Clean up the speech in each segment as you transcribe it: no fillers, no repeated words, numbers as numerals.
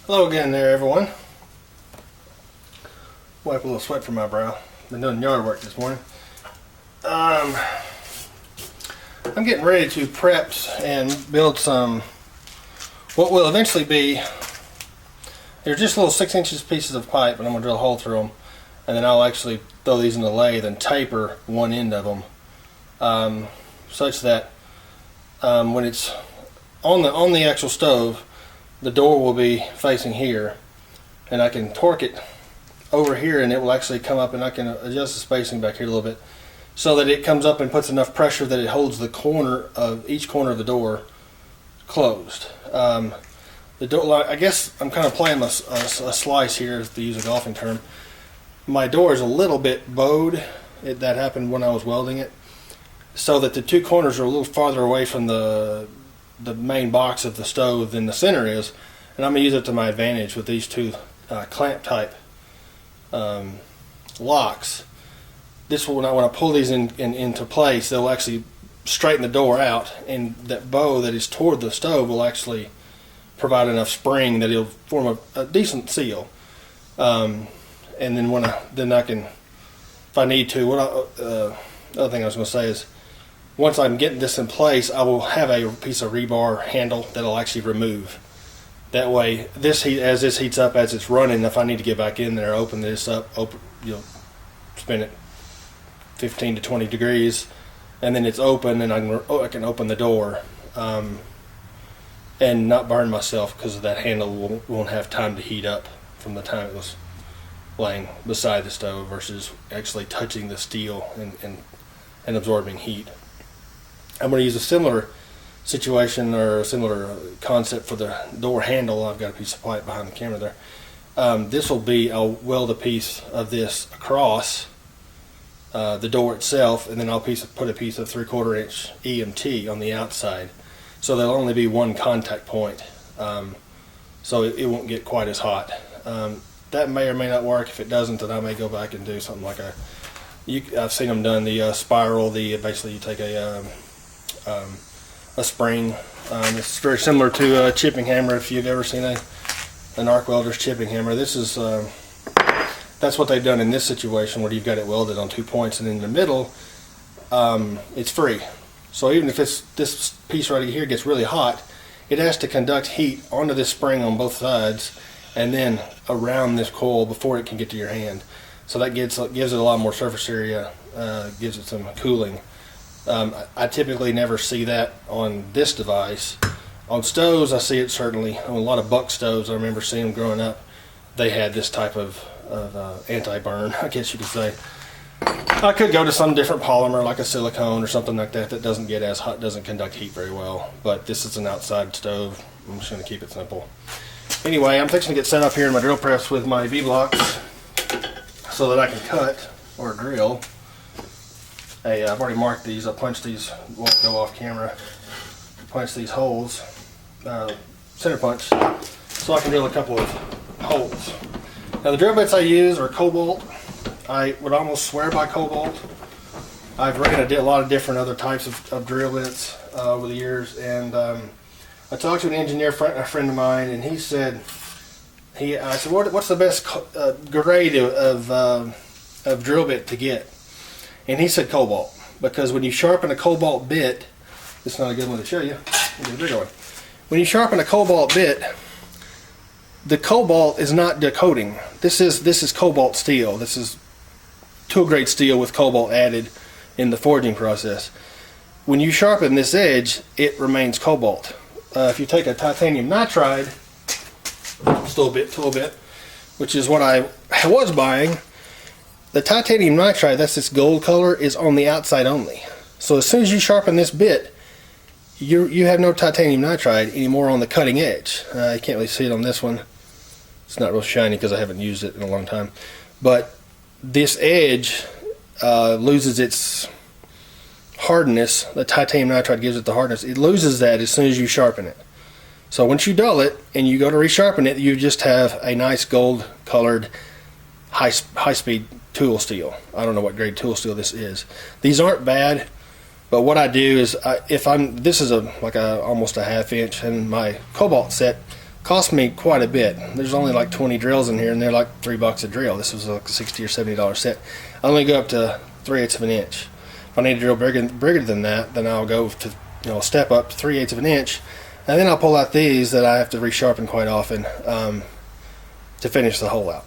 Hello again there, everyone. Wipe a little sweat from my brow. Been doing yard work this morning. I'm getting ready to prep and build some, what will eventually be, they're just little 6 inches pieces of pipe, and I'm going to drill a hole through them, and then I'll actually throw these in the lathe and taper one end of them, such that when it's on the actual stove, the door will be facing here, and I can torque it over here, and it will actually come up, and I can adjust the spacing back here a little bit so that it comes up and puts enough pressure that it holds the corner of each corner of the door closed. The door, I guess I'm kind of playing a slice here, to use a golfing term. My door is a little bit bowed. That happened when I was welding it, so that the two corners are a little farther away from the main box of the stove than the center is, and I'm going to use it to my advantage with these two clamp type locks. This will, when I pull these into place, they'll actually straighten the door out, and that bow that is toward the stove will actually provide enough spring that it'll form a decent seal. And then I can, if I need to, other thing I was going to say is, once I'm getting this in place, I will have a piece of rebar handle that I'll actually remove. That way, as this heats up, as it's running, if I need to get back in there, open this up, spin it 15 to 20 degrees, and then it's open, and I can open the door and not burn myself, because that handle won't have time to heat up from the time it was laying beside the stove versus actually touching the steel and absorbing heat. I'm going to use a similar situation or a similar concept for the door handle. I've got a piece of pipe behind the camera there. This will be, I'll weld a piece of this across the door itself, and then I'll put a piece of 3/4 inch EMT on the outside, so there'll only be one contact point, so it won't get quite as hot. That may or may not work. If it doesn't, then I may go back and do something like I've seen them done, the spiral, basically you take a spring. It's very similar to a chipping hammer. If you've ever seen an arc welder's chipping hammer, this is that's what they've done in this situation, where you've got it welded on 2 points, and in the middle it's free. So even if this piece right here gets really hot, it has to conduct heat onto this spring on both sides and then around this coil before it can get to your hand. So that gives it a lot more surface area, gives it some cooling. I typically never see that on this device. On stoves, I see it certainly. On a lot of buck stoves, I remember seeing them growing up. They had this type of anti-burn, I guess you could say. I could go to some different polymer, like a silicone or something like that, that doesn't get as hot, doesn't conduct heat very well. But this is an outside stove. I'm just going to keep it simple. Anyway, I'm fixing to get set up here in my drill press with my V-blocks so that I can cut or drill. I've already marked these. I punched these, won't go off camera. Punch these holes, center punch, so I can drill a couple of holes. Now the drill bits I use are Cobalt. I would almost swear by Cobalt. I've ran a lot of different other types of drill bits over the years, and I talked to an engineer a friend of mine, and he said, I said, what's the best grade of drill bit to get? And he said Cobalt, because when you sharpen a Cobalt bit, this is not a good one to show you. I'll get a bigger one. When you sharpen a Cobalt bit, the Cobalt is not decoding. This is Cobalt steel. This is tool grade steel with Cobalt added in the forging process. When you sharpen this edge, it remains Cobalt. If you take a titanium nitride tool bit, which is what I was buying, the titanium nitride, that's this gold color, is on the outside only. So as soon as you sharpen this bit, you have no titanium nitride anymore on the cutting edge. You can't really see it on this one. It's not real shiny because I haven't used it in a long time. But this edge loses its hardness. The titanium nitride gives it the hardness. It loses that as soon as you sharpen it. So once you dull it and you go to resharpen it, you just have a nice gold colored high-speed tool steel. I don't know what grade tool steel this is. These aren't bad. But what I do is, this is almost a 1/2 inch, and my Cobalt set Cost me quite a bit. There's only like 20 drills in here, and they're like $3 a drill. This was like a $60 or $70 set. I only go up to 3/8 of an inch. If I need to drill bigger than that, then I'll go to, step up to 3/8 of an inch, and then I'll pull out these that I have to resharpen quite often to finish the hole out.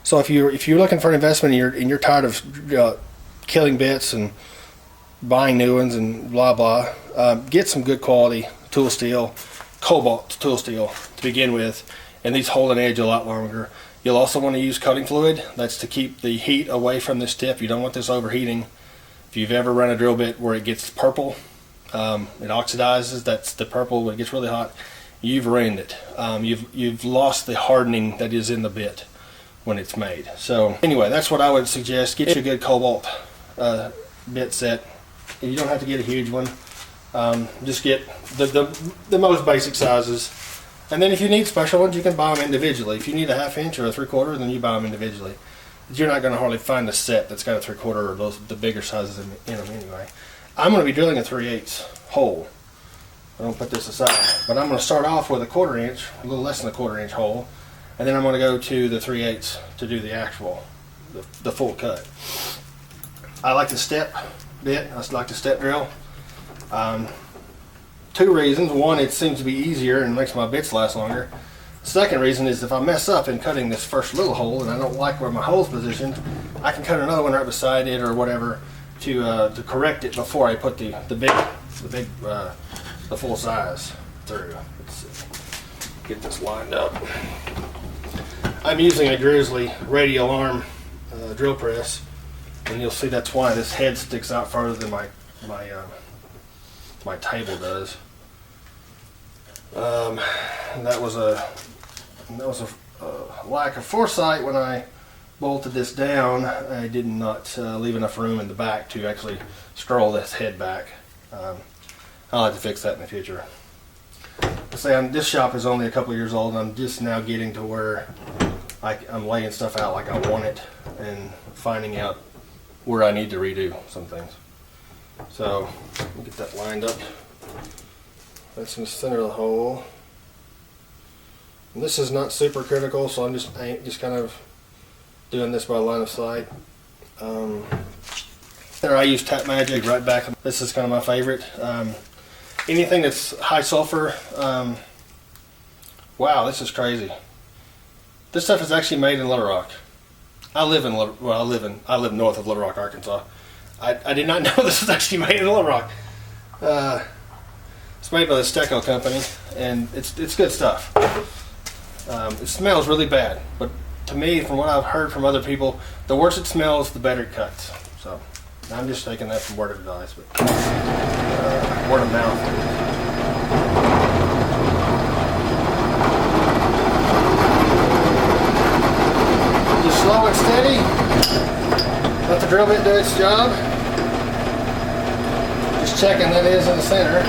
So if you're looking for an investment and you're tired of killing bits and buying new ones and blah blah, get some good quality tool steel, cobalt tool steel to begin with, and these hold an edge a lot longer. You'll also want to use cutting fluid. That's to keep the heat away from this tip. You don't want this overheating. If you've ever run a drill bit where it gets purple, it oxidizes. That's the purple when it gets really hot. You've ruined it. You've lost the hardening that is in the bit when it's made. So anyway, that's what I would suggest. Get you a good cobalt bit set. You don't have to get a huge one. Just get the most basic sizes, and then if you need special ones, you can buy them individually. If you need a 1/2 inch or a 3/4, then you buy them individually. But you're not going to hardly find a set that's got a 3/4 or the bigger sizes in them anyway. I'm going to be drilling a 3/8 hole. I don't put this aside, but I'm going to start off with a 1/4 inch, a little less than a 1/4 inch hole, and then I'm going to go to the 3/8 to do the actual, the full cut. I like the step bit. I like the step drill. 2 reasons. One, it seems to be easier and makes my bits last longer. The second reason is if I mess up in cutting this first little hole and I don't like where my hole's positioned, I can cut another one right beside it or whatever to correct it before I put the full size through. Let's see. Get this lined up. I'm using a Grizzly radial arm drill press, and you'll see that's why this head sticks out farther than my table does. That was a lack of foresight when I bolted this down. I did not leave enough room in the back to actually scroll this head back. I'll have to fix that in the future. This shop is only a couple years old, and I'm just now getting to where I'm laying stuff out like I want it and finding out where I need to redo some things. So we'll get that lined up. That's in the center of the hole. And this is not super critical, so I'm just kind of doing this by line of sight. There I use Tap Magic right back. This is kind of my favorite. Anything that's high sulfur. Wow, this is crazy. This stuff is actually made in Little Rock. I live north of Little Rock, Arkansas. I did not know this was actually made in Little Rock. It's made by the Stecco company, and it's good stuff. It smells really bad, but to me, from what I've heard from other people, the worse it smells, the better it cuts. So I'm just taking that from word of advice, but word of mouth. Just slow and steady. Let the drill bit do its job. Just checking that it is in the center.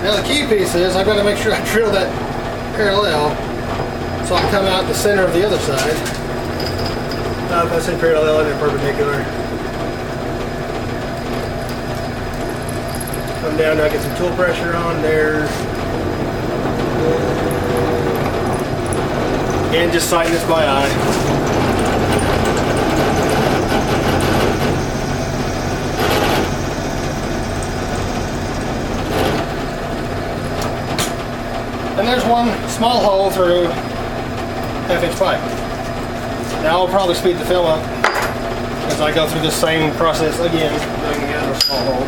Now the key piece is I've got to make sure I drill that parallel so I come out the center of the other side. Now if I say parallel, I mean perpendicular. Come down, now get some tool pressure on there. And just sighten this by eye. And there's one small hole through 1/2 inch pipe. Now I'll probably speed the film up as I go through this same process again, doing the other small hole.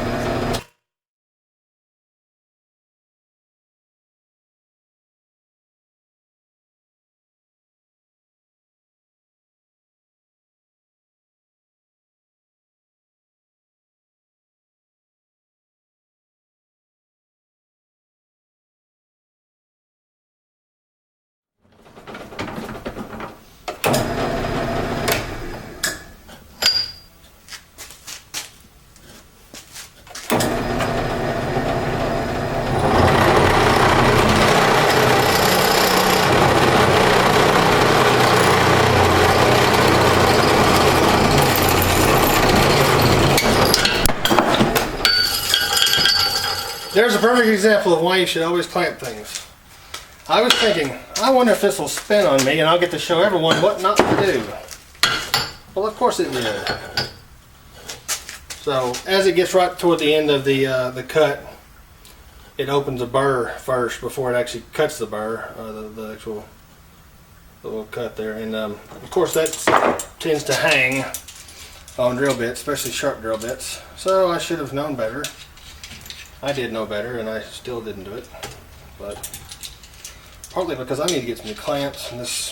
There's a perfect example of why you should always clamp things. I was thinking, I wonder if this will spin on me and I'll get to show everyone what not to do. Well, of course it did. So as it gets right toward the end of the cut, it opens a burr first before it actually cuts the burr, the actual little cut there. And of course that tends to hang on drill bits, especially sharp drill bits. So I should have known better. I did know better, and I still didn't do it. But partly because I need to get some new clamps, and this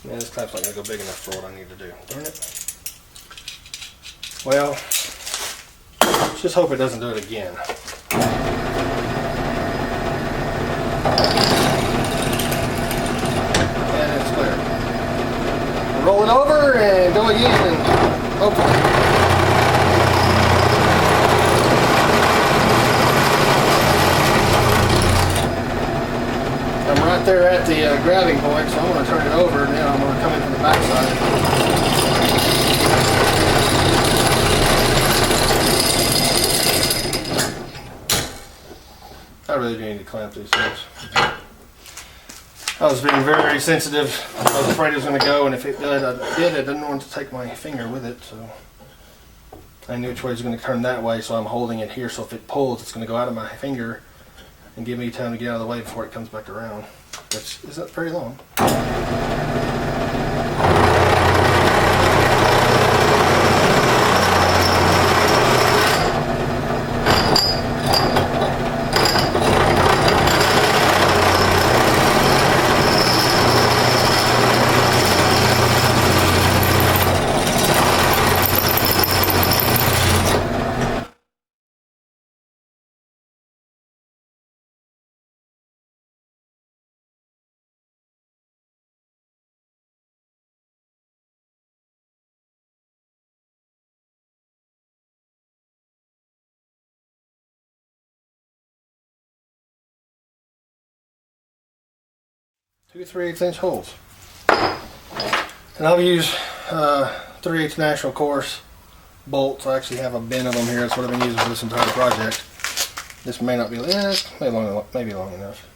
clamp's not going to go big enough for what I need to do. Darn it. Well, let's just hope it doesn't do it again. And it's clear. Roll it over and go again, and hopefully. I'm right there at the grabbing point, so I'm going to turn it over, and then I'm going to come in from the back side. I really do need to clamp these things. I was being very sensitive. I was afraid it was going to go, and if it did, I didn't want to take my finger with it, so I knew which way it was going to turn that way, so I'm holding it here, so if it pulls, it's going to go out of my finger and give me time to get out of the way before it comes back around, which isn't very long. Two 3/8" holes, and I'll use 3/8 National Course bolts. I actually have a bin of them here. That's what I've been using for this entire project. This may not be, maybe long enough.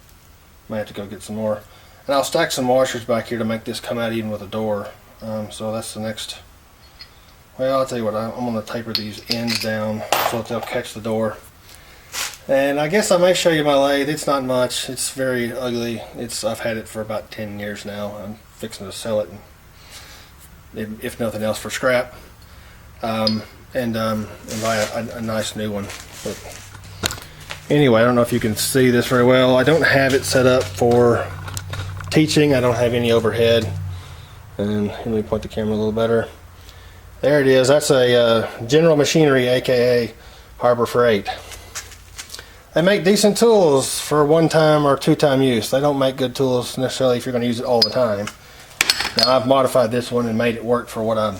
Might have to go get some more. And I'll stack some washers back here to make this come out even with a door. So that's the next. Well, I'll tell you what. I'm going to taper these ends down so that they'll catch the door. And I guess I may show you my lathe. It's not much. It's very ugly. I've had it for about 10 years now. I'm fixing to sell it, if nothing else, for scrap, and buy a nice new one. But anyway, I don't know if you can see this very well. I don't have it set up for teaching. I don't have any overhead. And let me point the camera a little better. There it is. That's a General Machinery, aka Harbor Freight. They make decent tools for one-time or two-time use. They don't make good tools necessarily if you're going to use it all the time. Now I've modified this one and made it work for what I'm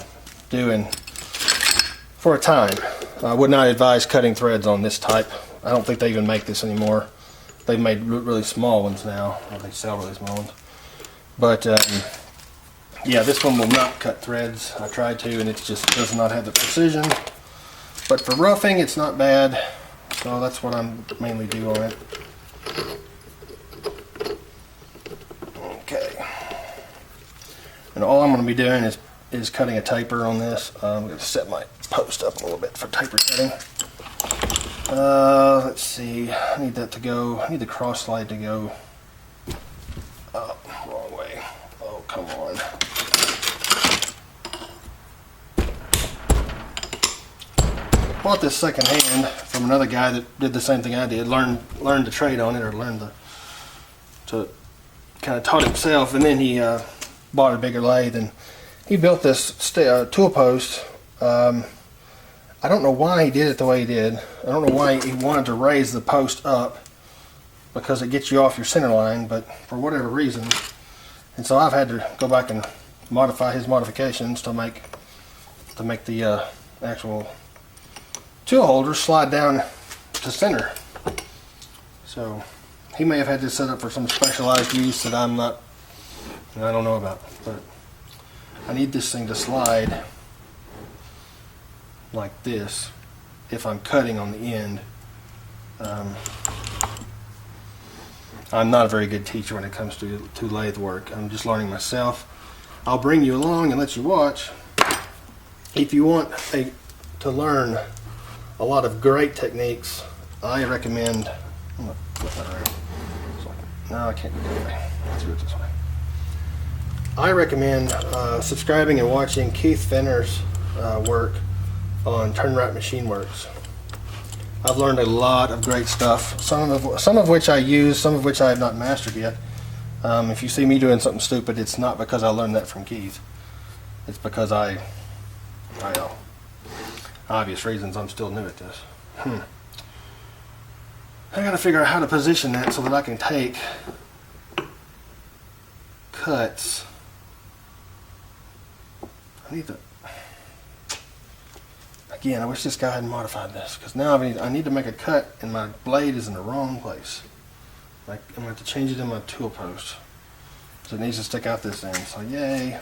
doing for a time. I would not advise cutting threads on this type. I don't think they even make this anymore. They've made really small ones now. Or they sell really small ones. But yeah, this one will not cut threads. I tried to, and it just does not have the precision. But for roughing, it's not bad. So that's what I'm mainly do on it. Okay. And all I'm going to be doing is cutting a taper on this. I'm going to set my post up a little bit for taper cutting. Let's see. I need that to go. I need the cross slide to go up. Wrong way. Oh, come on. Bought this second hand from another guy that did the same thing I did, learned the trade on it, or to kind of taught himself, and then he bought a bigger lathe, and he built this tool post. I don't know why he did it the way he did. I don't know why he wanted to raise the post up, because it gets you off your center line, but for whatever reason. And so I've had to go back and modify his modifications to make the actual tool holders slide down to center. So he may have had this set up for some specialized use that I don't know about, but I need this thing to slide like this if I'm cutting on the end I'm not a very good teacher when it comes to lathe work. I'm just learning myself. I'll bring you along and let you watch. If you want to learn a lot of great techniques, I recommend. I'm gonna flip that around. No, I can't do it that way. Let's do it this way. I recommend subscribing and watching Keith Fenner's work on Turn Right Machine Works. I've learned a lot of great stuff, some of which I use, some of which I have not mastered yet. If you see me doing something stupid, it's not because I learned that from Keith. It's because I know, obvious reasons, I'm still new at this. I gotta figure out how to position that so that I can take cuts. Again, I wish this guy had modified this, because now I need to make a cut and my blade is in the wrong place. I'm going to have to change it in my tool post. So it needs to stick out this end. So yay.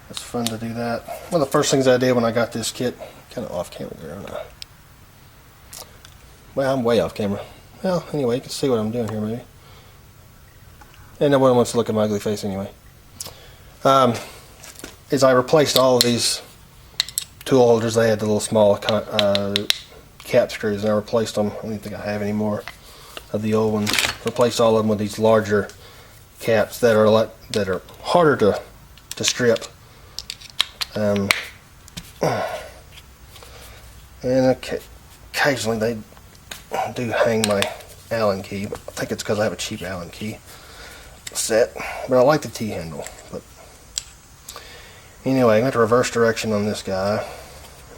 It's fun to do that. One of the first things I did when I got this kit, kind of off camera there, aren't I? Well, I'm way off camera. Well, anyway, you can see what I'm doing here maybe. And nobody wants to look at my ugly face anyway. Is I replaced all of these tool holders. They had the little small cap screws, and I replaced them. I don't even think I have any more of the old ones. Replaced all of them with these larger caps that are harder to strip. And occasionally they do hang my Allen key, but I think it's because I have a cheap Allen key set. But I like the T-handle. But anyway, I'm going to reverse direction on this guy.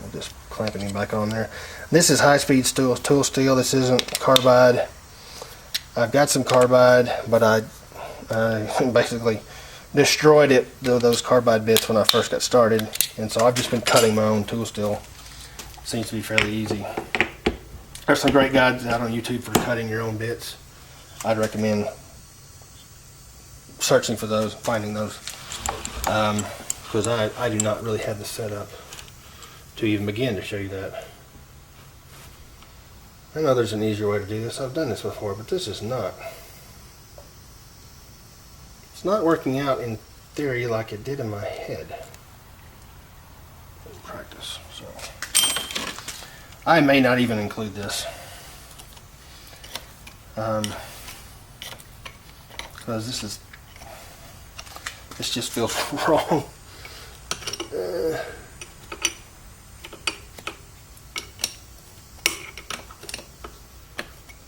I'm just clamping him back on there. This is high-speed tool steel. This isn't carbide. I've got some carbide, but I basically destroyed those carbide bits when I first got started, and so I've just been cutting my own tool steel. Seems to be fairly easy. There's some great guides out on YouTube for cutting your own bits. I'd recommend searching for those, finding those, because I do not really have the setup to even begin to show you that. I know there's an easier way to do this. I've done this before, but this is not. It's not working out in theory like it did in my head in practice. So I may not even include this, because this just feels wrong.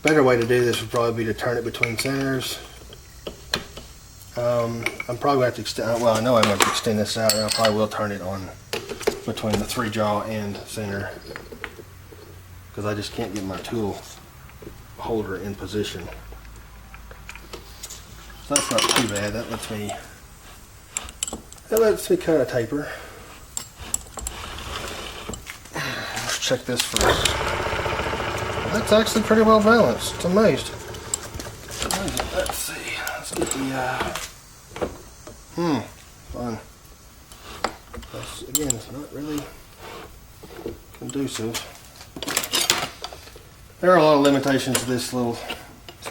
Better way to do this would probably be to turn it between centers. I'm probably going to have to extend, well, I know I'm going to extend this out, and I probably will turn it on between the 3-jaw and center, because I just can't get my tool holder in position. So that's not too bad. That lets me kind of taper. Let's check this first. That's actually pretty well balanced. It's amazed. Let's see. Let's get the fun. That's, again, it's not really conducive. There are a lot of limitations to this little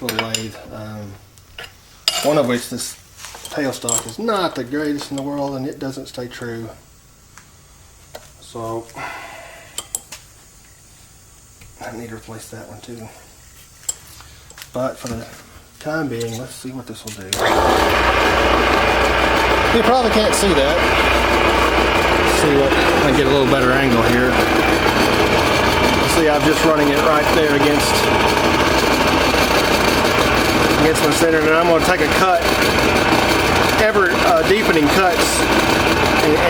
lathe. One of which, this tailstock is not the greatest in the world, and it doesn't stay true. So I need to replace that one too. But for the time being, let's see what this will do. You probably can't see that. Let's see what I get a little better angle here. See, I'm just running it right there against my center, and I'm going to take a cut, ever deepening cuts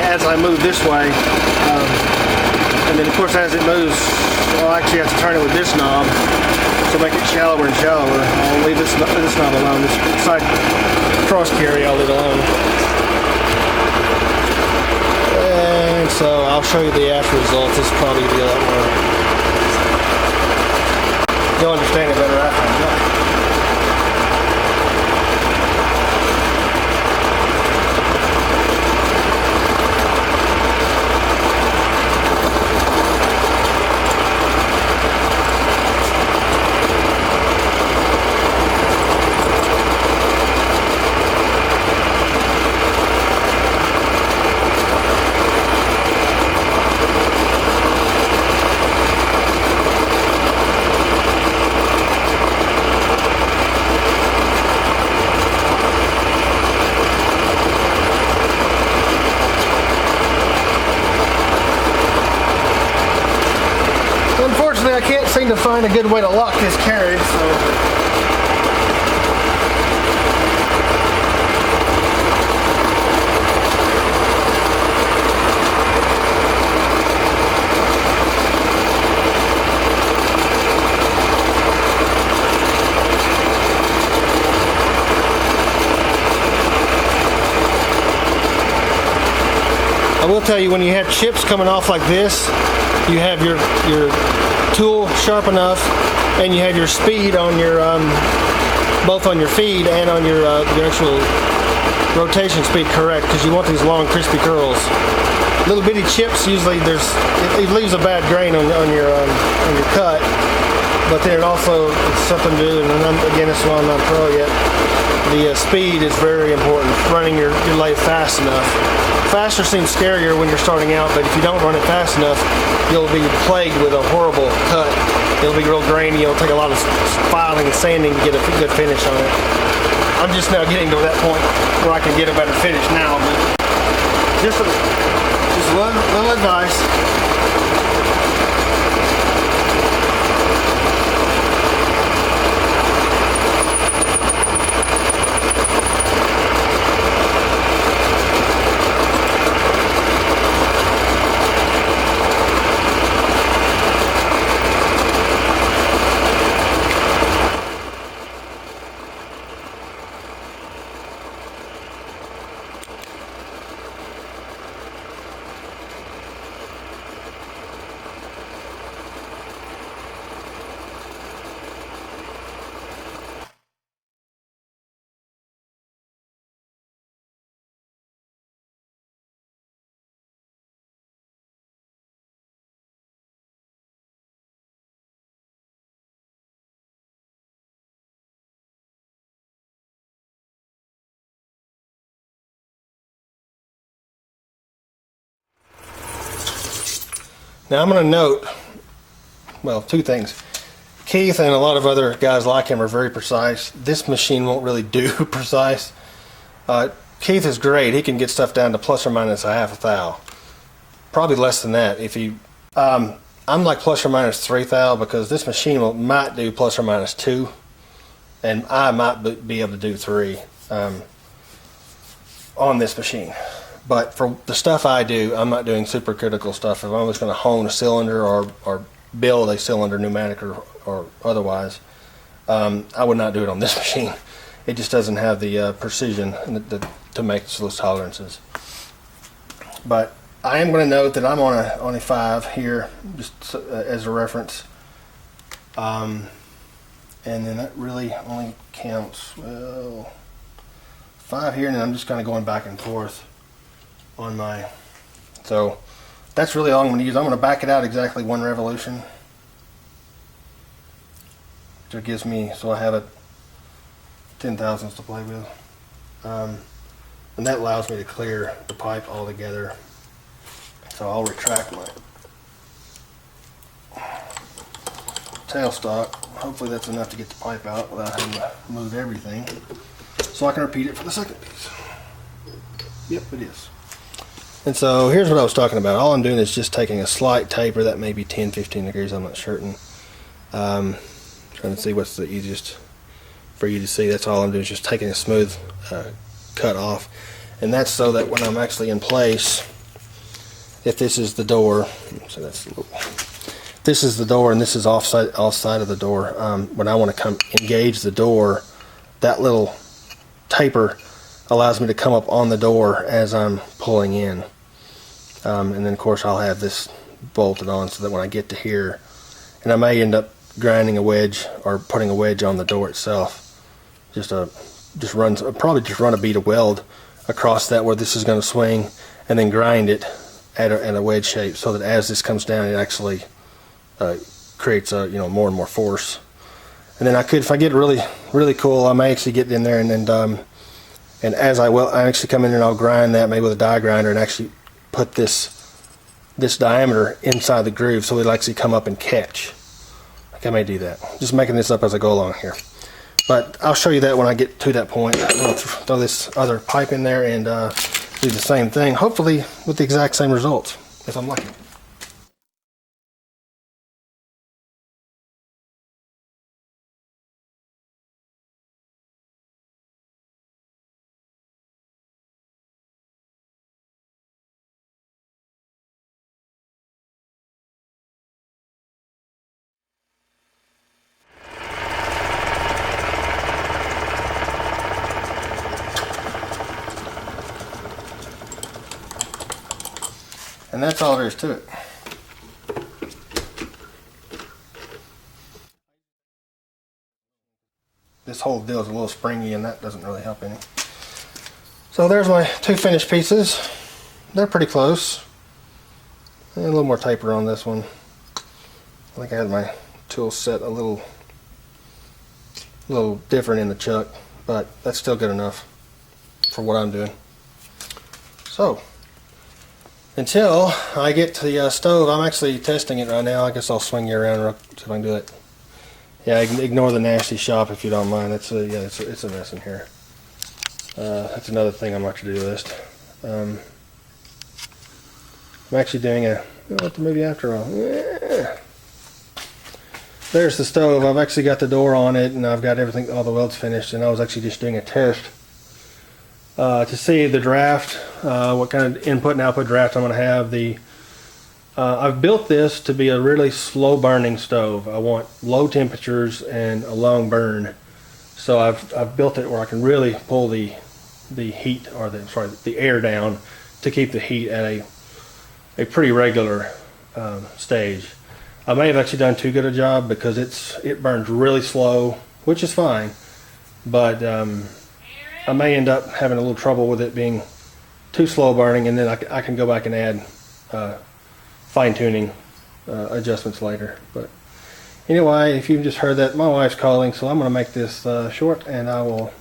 as I move this way, and then of course as it moves, I'll actually have to turn it with this knob to make it shallower and shallower. I'll leave this knob alone. This side cross carry I'll leave alone. And so I'll show you the after results. This will probably be a lot more. You'll understand it better after I'm done. unfortunately, I can't seem to find a good way to lock this carriage, so. I will tell you, when you have chips coming off like this, you have your tool sharp enough, and you have your speed on your both on your feed and on your actual rotation speed correct, because you want these long crispy curls. Little bitty chips, usually it leaves a bad grain on your cut, but then it also it's something to do. And again, that's why I'm not a pro yet. The speed is very important. Running your lathe fast enough. Faster seems scarier when you're starting out, but if you don't run it fast enough, you'll be plagued with a horrible cut. It'll be real grainy. It'll take a lot of filing and sanding to get a good finish on it. I'm just now getting to that point where I can get a better finish now, but just a little advice. Now I'm going to note, well, two things. Keith and a lot of other guys like him are very precise. This machine won't really do precise. Keith is great. He can get stuff down to plus or minus a half a thou. Probably less than that. If you, I'm like plus or minus 3 thou, because this machine might do plus or minus 2, and I might be able to do 3 on this machine. But for the stuff I do, I'm not doing super critical stuff. If I'm just going to hone a cylinder or build a cylinder, pneumatic or otherwise, I would not do it on this machine. It just doesn't have the precision to make those tolerances. But I am going to note that I'm on a 5 here, just as a reference. And then that really only counts, well, 5 here, and then I'm just kind of going back and forth on my, so that's really all I'm going to use. I'm going to back it out exactly 1 revolution, which gives me, so I have a 10 thousandths to play with, and that allows me to clear the pipe altogether. So I'll retract my tailstock. Hopefully that's enough to get the pipe out without having to move everything, so I can repeat it for the second piece. Yep, it is. And so here's what I was talking about. All I'm doing is just taking a slight taper, that may be 10-15 degrees, I'm not certain. Trying to see what's the easiest for you to see. That's all I'm doing, is just taking a smooth cut off. And that's so that when I'm actually in place, if this is the door, so that's a little, this is the door and this is off side of the door, when I want to come engage the door, that little taper allows me to come up on the door as I'm pulling in. And then of course I'll have this bolted on so that when I get to here, and I may end up grinding a wedge or putting a wedge on the door itself, probably just run a bead of weld across that where this is going to swing, and then grind it at a wedge shape, so that as this comes down, it actually creates more and more force. And then I could, if I get really cool, I may actually get in there and as I actually come in there and I'll grind that maybe with a die grinder and actually put this diameter inside the groove so it'll actually come up and catch. Like I may do that. Just making this up as I go along here. But I'll show you that when I get to that point. I'm going to throw this other pipe in there and do the same thing, hopefully with the exact same results, if I'm lucky. And that's all there is to it. This whole deal is a little springy and that doesn't really help any. So there's my 2 finished pieces. They're pretty close. And a little more taper on this one. I think I had my tool set a little different in the chuck, but that's still good enough for what I'm doing. So until I get to the stove, I'm actually testing it right now. I guess I'll swing you around and see if I can do it. Yeah, ignore the nasty shop if you don't mind. That's yeah, it's a mess in here. That's another thing on my to-do list. I'm actually doing a maybe after all. Yeah. There's the stove. I've actually got the door on it, and I've got everything, all the welds finished. And I was actually just doing a test to see the draft, what kind of input and output draft I'm going to have. I've built this to be a really slow burning stove. I want low temperatures and a long burn. So I've built it where I can really pull the heat, or the air down to keep the heat at a pretty regular stage. I may have actually done too good a job because it burns really slow, which is fine, but I may end up having a little trouble with it being too slow burning, and then I can go back and add fine-tuning adjustments later. But anyway, if you've just heard that, my wife's calling, so I'm going to make this short, and I will